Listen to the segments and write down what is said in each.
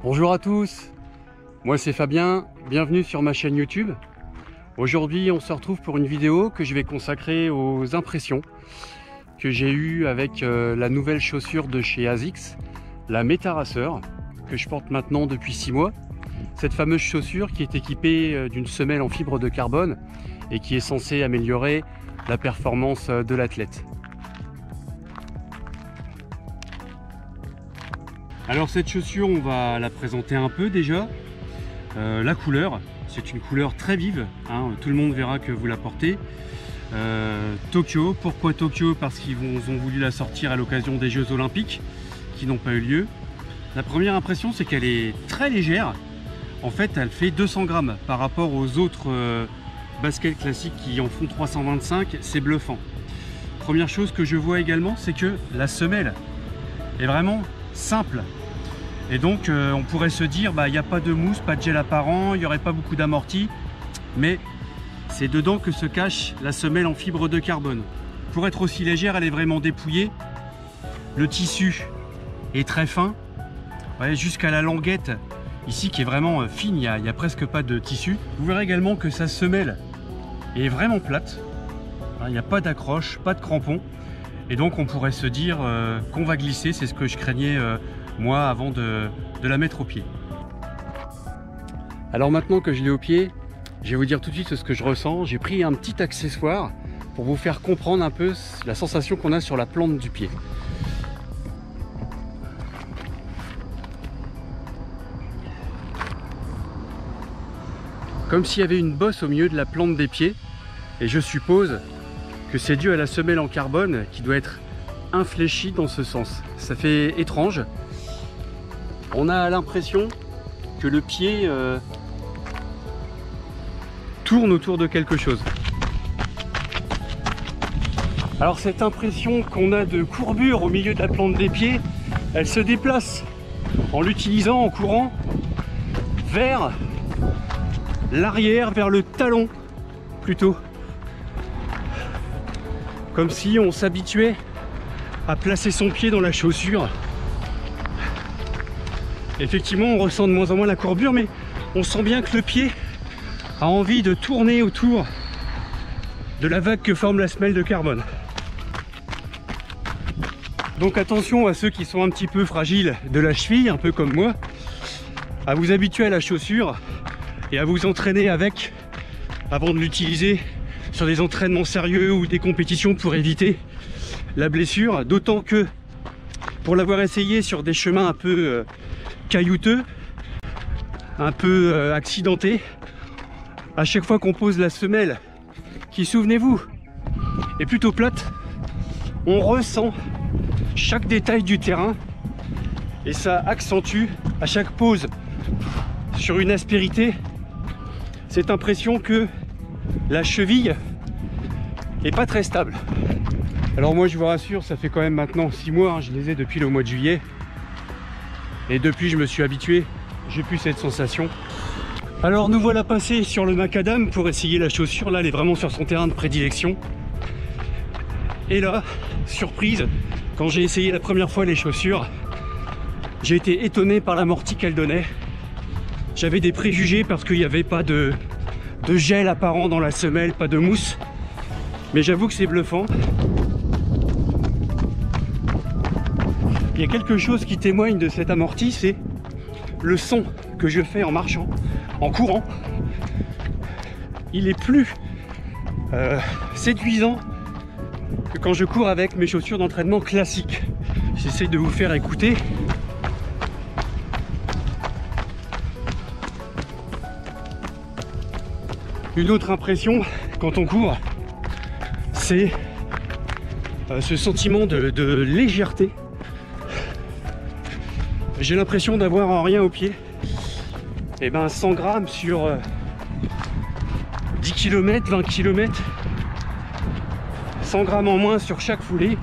Bonjour à tous, moi c'est Fabien, bienvenue sur ma chaîne YouTube. Aujourd'hui on se retrouve pour une vidéo que je vais consacrer aux impressions que j'ai eues avec la nouvelle chaussure de chez ASICS, la Metaracer, que je porte maintenant depuis 6 mois. Cette fameuse chaussure qui est équipée d'une semelle en fibre de carbone et qui est censée améliorer la performance de l'athlète. Alors cette chaussure, on va la présenter un peu déjà. La couleur, c'est une couleur très vive, hein, tout le monde verra que vous la portez. Tokyo, pourquoi Tokyo? Parce qu'ils ont voulu la sortir à l'occasion des Jeux Olympiques qui n'ont pas eu lieu. La première impression, c'est qu'elle est très légère. En fait, elle fait 200 grammes par rapport aux autres baskets classiques qui en font 325, c'est bluffant. Première chose que je vois également, c'est que la semelle est vraiment simple. Et donc on pourrait se dire il n'y a pas de mousse, pas de gel apparent, il n'y aurait pas beaucoup d'amorti, mais c'est dedans que se cache la semelle en fibre de carbone. Pour être aussi légère, elle est vraiment dépouillée. Le tissu est très fin, jusqu'à la languette ici qui est vraiment fine, il n'y a presque pas de tissu. Vous verrez également que sa semelle est vraiment plate, il n'y a pas d'accroche, pas de crampon. Et donc on pourrait se dire qu'on va glisser, c'est ce que je craignais moi avant de la mettre au pied. Alors maintenant que je l'ai au pied, je vais vous dire tout de suite ce que je ressens. J'ai pris un petit accessoire pour vous faire comprendre un peu la sensation qu'on a sur la plante du pied. Comme s'il y avait une bosse au milieu de la plante des pieds, et je suppose que c'est dû à la semelle en carbone qui doit être infléchie dans ce sens. Ça fait étrange. On a l'impression que le pied tourne autour de quelque chose. Alors cette impression qu'on a de courbure au milieu de la plante des pieds, elle se déplace en l'utilisant en courant vers l'arrière, vers le talon plutôt. Comme si on s'habituait à placer son pied dans la chaussure. Effectivement, on ressent de moins en moins la courbure, mais on sent bien que le pied a envie de tourner autour de la vague que forme la semelle de carbone. Donc attention à ceux qui sont un petit peu fragiles de la cheville, un peu comme moi, à vous habituer à la chaussure et à vous entraîner avec avant de l'utiliser sur des entraînements sérieux ou des compétitions pour éviter la blessure, d'autant que pour l'avoir essayé sur des chemins un peu caillouteux, un peu accidentés, à chaque fois qu'on pose la semelle qui, souvenez-vous, est plutôt plate, on ressent chaque détail du terrain et ça accentue à chaque pose sur une aspérité cette impression que la cheville est pas très stable. Alors moi je vous rassure, ça fait quand même maintenant 6 mois, hein, je les ai depuis le mois de juillet. Et depuis je me suis habitué, j'ai plus cette sensation. Alors nous voilà passés sur le macadam pour essayer la chaussure. Là elle est vraiment sur son terrain de prédilection. Et là, surprise, quand j'ai essayé la première fois les chaussures, j'ai été étonné par l'amorti qu'elle donnait. J'avais des préjugés parce qu'il n'y avait pas de gel apparent dans la semelle, pas de mousse. Mais j'avoue que c'est bluffant. Il y a quelque chose qui témoigne de cet amorti, c'est le son que je fais en marchant, en courant. Il est plus séduisant que quand je cours avec mes chaussures d'entraînement classiques. J'essaie de vous faire écouter. Une autre impression quand on court, c'est ce sentiment de légèreté. J'ai l'impression d'avoir en rien au pied. Et ben 100 grammes sur 10 km, 20 km, 100 grammes en moins sur chaque foulée,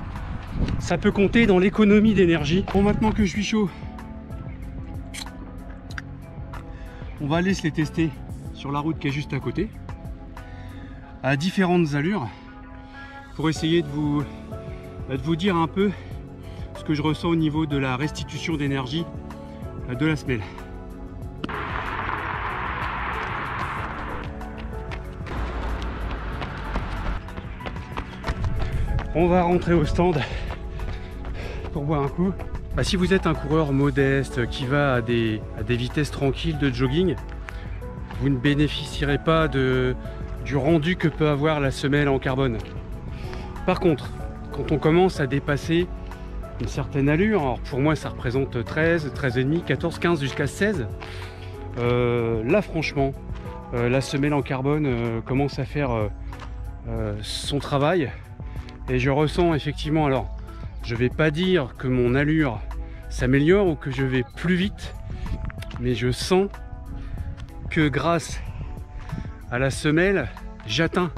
ça peut compter dans l'économie d'énergie. Bon, maintenant que je suis chaud, on va aller se les tester sur la route qui est juste à côté, à différentes allures, pour essayer de vous dire un peu ce que je ressens au niveau de la restitution d'énergie de la semelle. On va rentrer au stand pour boire un coup. Bah, si vous êtes un coureur modeste qui va à des vitesses tranquilles de jogging, vous ne bénéficierez pas du rendu que peut avoir la semelle en carbone. Par contre, quand on commence à dépasser une certaine allure, alors pour moi ça représente 13, 13,5, 14, 15 jusqu'à 16, là franchement, la semelle en carbone commence à faire son travail. Et je ressens effectivement, alors je vais pas dire que mon allure s'améliore ou que je vais plus vite, mais je sens que grâce à la semelle, j'atteins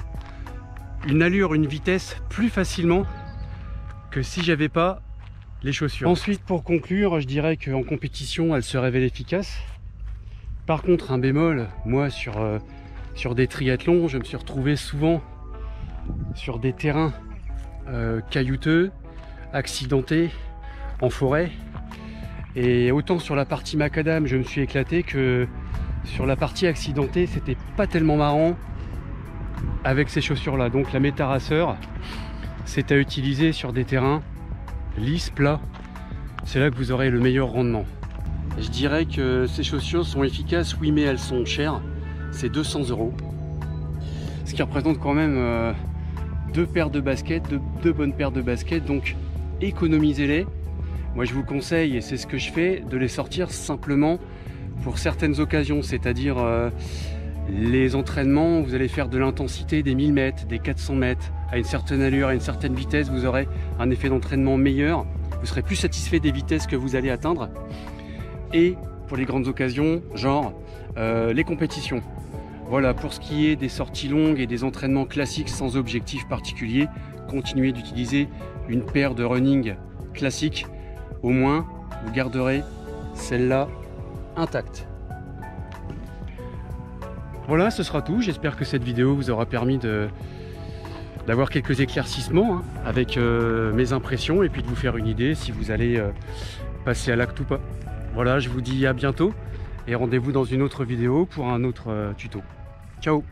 une allure, une vitesse plus facilement que si j'avais pas les chaussures. Ensuite, pour conclure, je dirais qu'en compétition, elle se révèle efficace. Par contre, un bémol, moi sur des triathlons, je me suis retrouvé souvent sur des terrains caillouteux, accidentés, en forêt. Et autant sur la partie macadam, je me suis éclaté, que sur la partie accidentée, c'était pas tellement marrant avec ces chaussures là. Donc la Métaracer, c'est à utiliser sur des terrains lisses, plats. C'est là que vous aurez le meilleur rendement. Je dirais que ces chaussures sont efficaces, oui, mais elles sont chères. C'est 200 €. Ce qui représente quand même deux paires de baskets, deux bonnes paires de baskets. Donc économisez-les. Moi je vous conseille, et c'est ce que je fais, de les sortir simplement pour certaines occasions, c'est-à-dire les entraînements, vous allez faire de l'intensité des 1000 mètres, des 400 mètres, à une certaine allure, à une certaine vitesse, vous aurez un effet d'entraînement meilleur, vous serez plus satisfait des vitesses que vous allez atteindre. Et pour les grandes occasions, genre les compétitions. Voilà, pour ce qui est des sorties longues et des entraînements classiques sans objectif particulier, continuez d'utiliser une paire de running classique. Au moins, vous garderez celle-là intacte. Voilà, ce sera tout. J'espère que cette vidéo vous aura permis d'avoir quelques éclaircissements avec mes impressions et puis de vous faire une idée si vous allez passer à l'acte ou pas. Voilà, je vous dis à bientôt et rendez-vous dans une autre vidéo pour un autre tuto. Ciao!